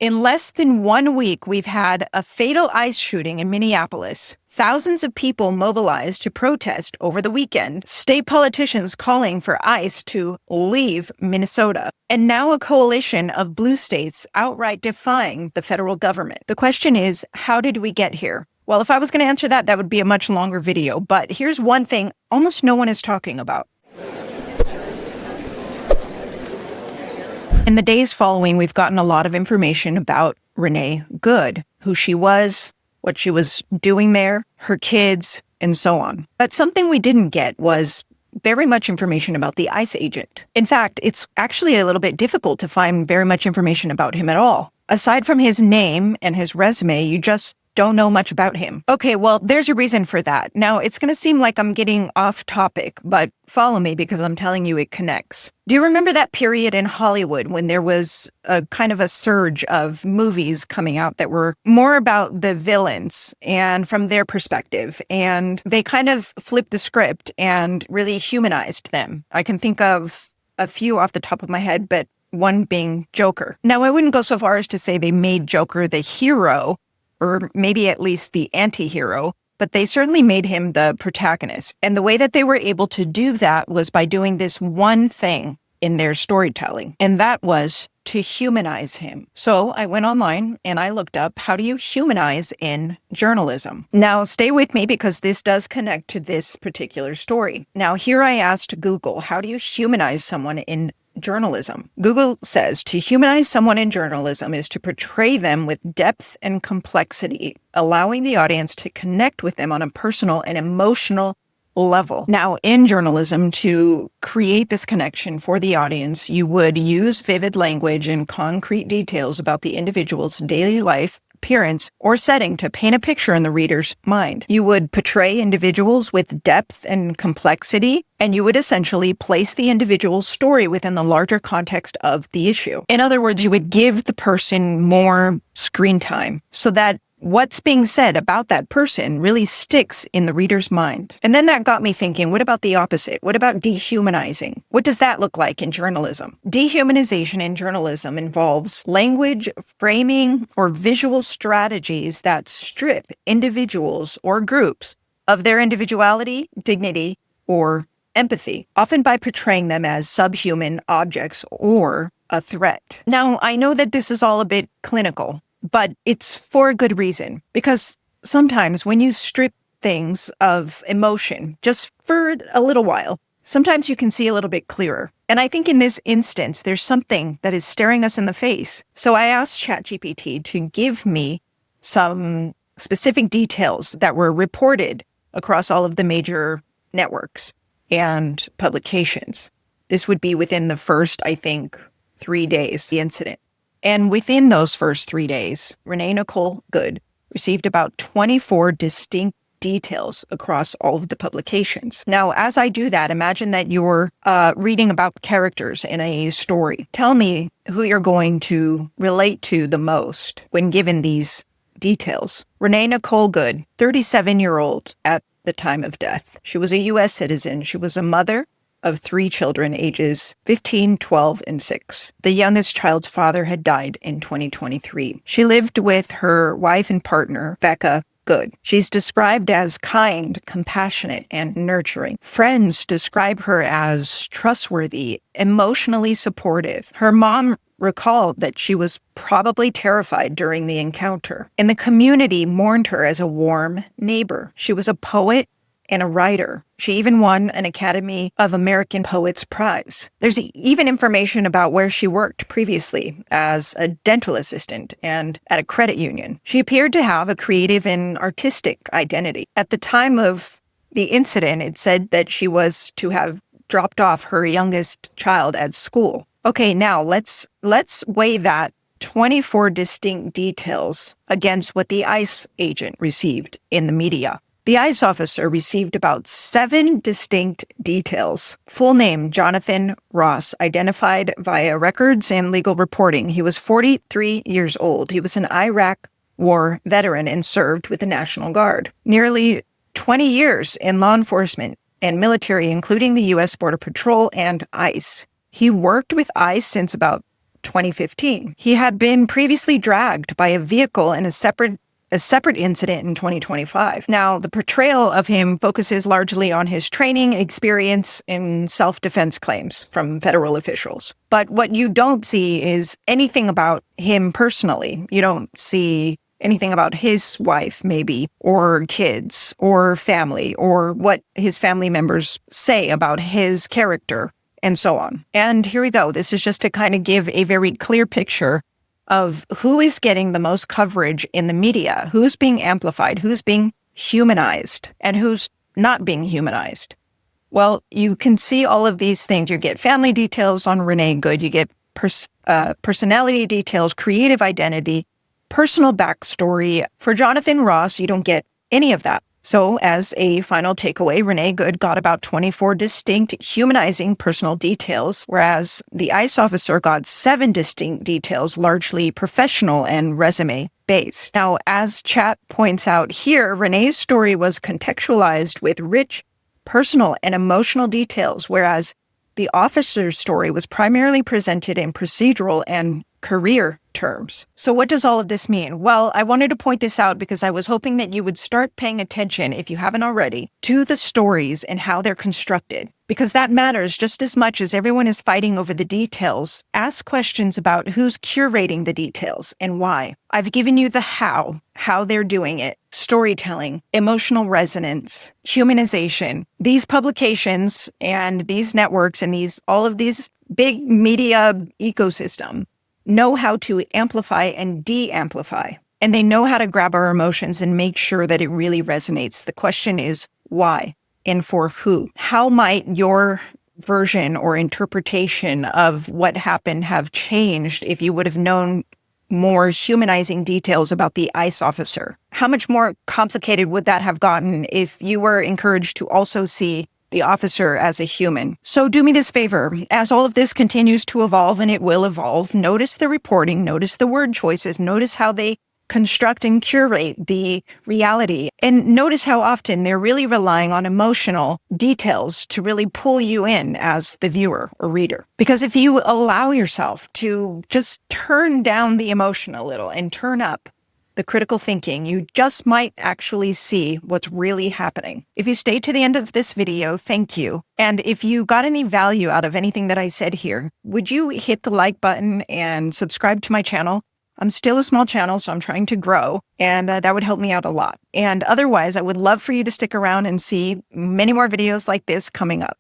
In less than 1 week, we've had a fatal ICE shooting in Minneapolis. Thousands of people mobilized to protest over the weekend. State politicians calling for ICE to leave Minnesota. And now a coalition of blue states outright defying the federal government. The question is, how did we get here? Well, if I was going to answer that, that would be a much longer video. But here's one thing almost no one is talking about. In the days following, we've gotten a lot of information about Renee Good, who she was, what she was doing there, her kids, and so on. But something we didn't get was very much information about the ICE agent. In fact, it's actually a little bit difficult to find very much information about him at all. Aside from his name and his resume, you just don't know much about him. Okay, well, there's a reason for that. Now, it's going to seem like I'm getting off topic, but follow me because I'm telling you it connects. Do you remember that period in Hollywood when there was a kind of a surge of movies coming out that were more about the villains and from their perspective, and they kind of flipped the script and really humanized them? I can think of a few off the top of my head, but one being Joker. Now, I wouldn't go so far as to say they made Joker the hero, or maybe at least the anti-hero, but they certainly made him the protagonist. And the way that they were able to do that was by doing this one thing in their storytelling, and that was to humanize him. So I went online and I looked up, how do you humanize in journalism? Now, stay with me because this does connect to this particular story. Now, here I asked Google, how do you humanize someone in journalism? Google says to humanize someone in journalism is to portray them with depth and complexity, allowing the audience to connect with them on a personal and emotional level. Now, in journalism, to create this connection for the audience, you would use vivid language and concrete details about the individual's daily life, appearance, or setting to paint a picture in the reader's mind. You would portray individuals with depth and complexity, and you would essentially place the individual's story within the larger context of the issue. In other words, you would give the person more screen time so that what's being said about that person really sticks in the reader's mind. And then that got me thinking, what about the opposite? What about dehumanizing? What does that look like in journalism? Dehumanization in journalism involves language, framing, or visual strategies that strip individuals or groups of their individuality, dignity, or empathy, often by portraying them as subhuman objects or a threat. Now, I know that this is all a bit clinical, but it's for a good reason, because sometimes when you strip things of emotion just for a little while, sometimes you can see a little bit clearer. And I think in this instance, there's something that is staring us in the face. So I asked ChatGPT to give me some specific details that were reported across all of the major networks and publications. This would be within the first, I think, 3 days, the incident. And within those first 3 days, Renee Nicole Good received about 24 distinct details across all of the publications. Now, as I do that, imagine that you're reading about characters in a story. Tell me who you're going to relate to the most when given these details. Renee Nicole Good, 37-year-old at the time of death. She was a U.S. citizen. She was a mother of 3 children, ages 15, 12, and 6. The youngest child's father had died in 2023. She lived with her wife and partner, Becca Good. She's described as kind, compassionate, and nurturing. Friends describe her as trustworthy, emotionally supportive. Her mom recalled that she was probably terrified during the encounter, and the community mourned her as a warm neighbor. She was a poet and a writer. She even won an Academy of American Poets Prize. There's even information about where she worked previously as a dental assistant and at a credit union. She appeared to have a creative and artistic identity. At the time of the incident, it said that she was to have dropped off her youngest child at school. Okay, now let's weigh that 24 distinct details against what the ICE agent received in the media. The ICE officer received about 7 distinct details. Full name, Jonathan Ross, identified via records and legal reporting. He was 43 years old. He was an Iraq War veteran and served with the National Guard. Nearly 20 years in law enforcement and military, including the U.S. Border Patrol and ICE. He worked with ICE since about 2015. He had been previously dragged by a vehicle in a separate incident in 2025. Now, the portrayal of him focuses largely on his training experience in self-defense claims from federal officials. But what you don't see is anything about him personally. You don't see anything about his wife, maybe, or kids, or family, or what his family members say about his character, and so on. And here we go. This is just to kind of give a very clear picture of who is getting the most coverage in the media, who's being amplified, who's being humanized, and who's not being humanized. Well, you can see all of these things. You get family details on Renee Good. You get personality details, creative identity, personal backstory. For Jonathan Ross, you don't get any of that. So as a final takeaway, Renee Good got about 24 distinct humanizing personal details, whereas the ICE officer got 7 distinct details, largely professional and resume-based. Now, as chat points out here, Renee's story was contextualized with rich personal and emotional details, whereas the officer's story was primarily presented in procedural and career terms. So what does all of this mean? Well, I wanted to point this out because I was hoping that you would start paying attention, if you haven't already, to the stories and how they're constructed, because that matters just as much as everyone is fighting over the details. Ask questions about who's curating the details and why. I've given you the how they're doing it, storytelling, emotional resonance, humanization. These publications and these networks and all of these big media ecosystem know how to amplify and de-amplify. And they know how to grab our emotions and make sure that it really resonates. The question is why and for who? How might your version or interpretation of what happened have changed if you would have known more humanizing details about the ICE officer? How much more complicated would that have gotten if you were encouraged to also see the officer as a human? So do me this favor, as all of this continues to evolve, and it will evolve, notice the reporting, notice the word choices, notice how they construct and curate the reality, and notice how often they're really relying on emotional details to really pull you in as the viewer or reader. Because if you allow yourself to just turn down the emotion a little and turn up the critical thinking, you just might actually see what's really happening. If you stayed to the end of this video, thank you. And if you got any value out of anything that I said here, would you hit the like button and subscribe to my channel? I'm still a small channel, so I'm trying to grow, and that would help me out a lot. And otherwise, I would love for you to stick around and see many more videos like this coming up.